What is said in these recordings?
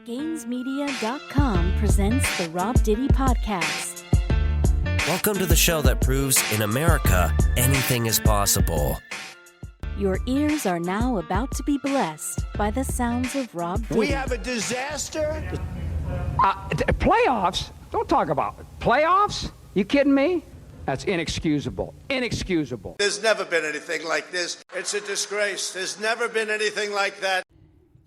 GainsMedia.com presents the Rob Diddy Podcast. Welcome to the show that proves in America anything is possible. Your ears are now about to be blessed by the sounds of Rob Diddy. We have a disaster. Playoffs? Don't talk about it. Playoffs? You kidding me? That's inexcusable. Inexcusable. There's never been anything like this. It's a disgrace. There's never been anything like that.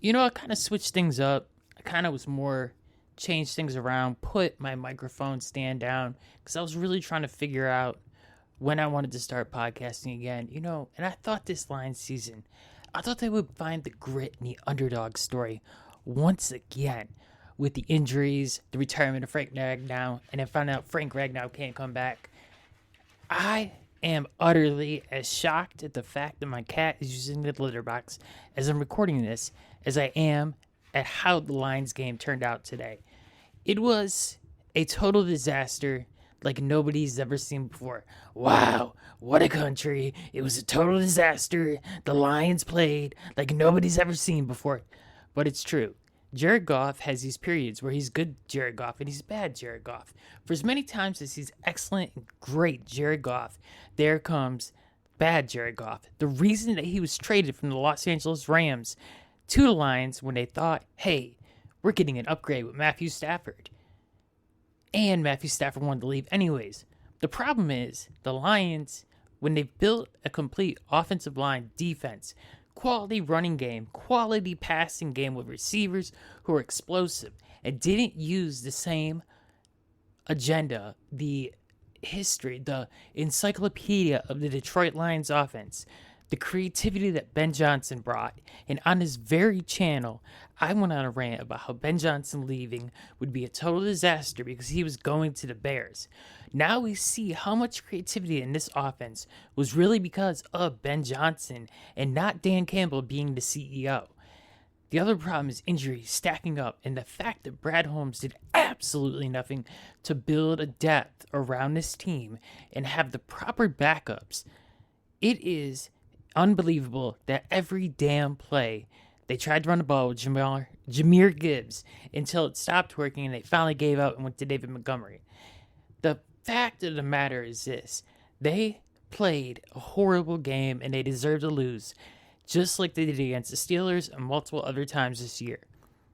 You know, I kind of switched things up. I kind of was more, changed things around, put my microphone stand down, because I was really trying to figure out when I wanted to start podcasting again. You know, and I thought this Lions season, I thought they would find the grit and the underdog story once again with the injuries, the retirement of Frank Ragnow, and then found out Frank Ragnow can't come back. I am utterly as shocked at the fact that my cat is using the litter box as I'm recording this as I am at how the Lions game turned out today. It was a total disaster like nobody's ever seen before. Wow, what a country. It was a total disaster. The Lions played like nobody's ever seen before. But it's true. Jared Goff has these periods where he's good Jared Goff and he's bad Jared Goff. For as many times as he's excellent and great Jared Goff, there comes bad Jared Goff. The reason that he was traded from the Los Angeles Rams to the Lions when they thought, hey, we're getting an upgrade with Matthew Stafford. And Matthew Stafford wanted to leave anyways. The problem is the Lions, when they've built a complete offensive line defense, quality running game, quality passing game with receivers who are explosive and didn't use the same agenda, the history, the encyclopedia of the Detroit Lions offense, the creativity that Ben Johnson brought. And on this very channel, I went on a rant about how Ben Johnson leaving would be a total disaster because he was going to the Bears. Now we see how much creativity in this offense was really because of Ben Johnson and not Dan Campbell being the CEO. The other problem is injuries stacking up and the fact that Brad Holmes did absolutely nothing to build a depth around this team and have the proper backups. It is unbelievable that every damn play they tried to run the ball with Jahmyr Gibbs until it stopped working and they finally gave up and went to David Montgomery. The fact of the matter is this: they played a horrible game and they deserve to lose, just like they did against the Steelers and multiple other times this year.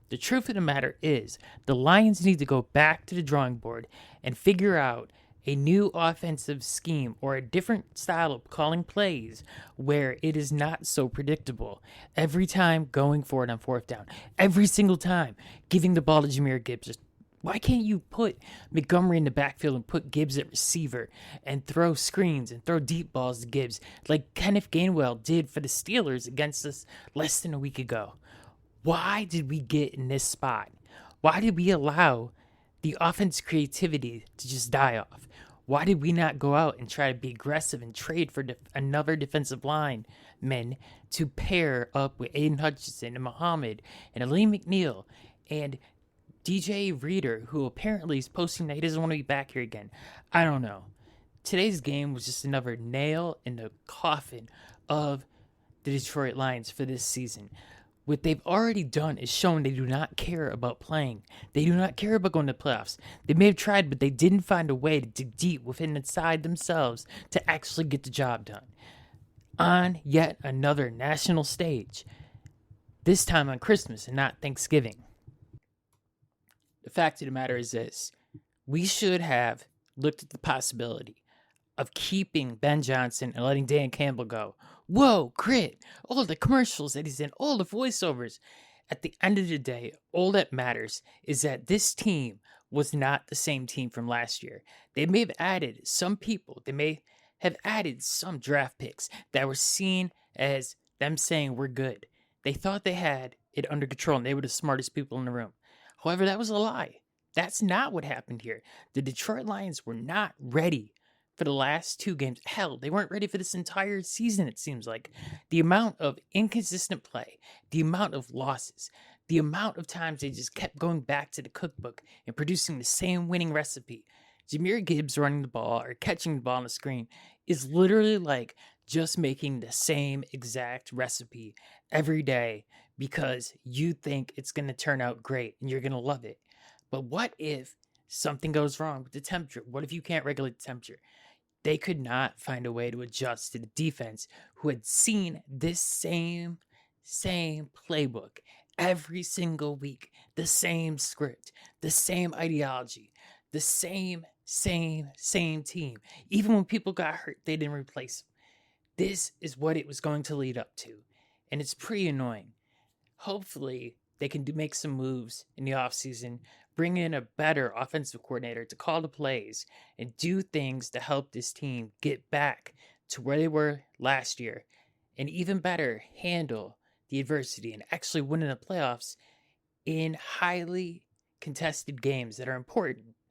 The truth of the matter is the Lions need to go back to the drawing board and figure out a new offensive scheme or a different style of calling plays where it is not so predictable. Every time going for it on fourth down, every single time giving the ball to Jahmyr Gibbs. Why can't you put Montgomery in the backfield and put Gibbs at receiver and throw screens and throw deep balls to Gibbs like Kenneth Gainwell did for the Steelers against us less than a week ago? Why did we get in this spot? Why did we allow the offense creativity to just die off? Why did we not go out and try to be aggressive and trade for another defensive lineman to pair up with Aiden Hutchinson and Muhammad and Aleem McNeil and DJ Reader, who apparently is posting that he doesn't want to be back here again? I don't know. Today's game was just another nail in the coffin of the Detroit Lions for this season. What they've already done is shown they do not care about playing. They do not care about going to playoffs. They may have tried, but they didn't find a way to dig deep within inside themselves to actually get the job done. On yet another national stage. This time on Christmas and not Thanksgiving. The fact of the matter is this: we should have looked at the possibility of keeping Ben Johnson and letting Dan Campbell go. Whoa, grit, all the commercials that he's in, all the voiceovers. At the end of the day, all that matters is that this team was not the same team from last year. They may have added some people. They may have added some draft picks that were seen as them saying we're good. They thought they had it under control and they were the smartest people in the room. However, that was a lie. That's not what happened here. The Detroit Lions were not ready for the last two games. Hell, they weren't ready for this entire season, it seems like. The amount of inconsistent play, the amount of losses, the amount of times they just kept going back to the cookbook and producing the same winning recipe. Jahmyr Gibbs running the ball or catching the ball on the screen is literally like just making the same exact recipe every day because you think it's going to turn out great and you're going to love it. But what if something goes wrong with the temperature? What if you can't regulate the temperature? They could not find a way to adjust to the defense who had seen this same playbook every single week, the same script, the same ideology, the same team. Even when people got hurt, they didn't replace them. This is what it was going to lead up to, and it's pretty annoying. Hopefully, they can make some moves in the offseason, bring in a better offensive coordinator to call the plays, and do things to help this team get back to where they were last year, and even better, handle the adversity and actually winning the playoffs in highly contested games that are important.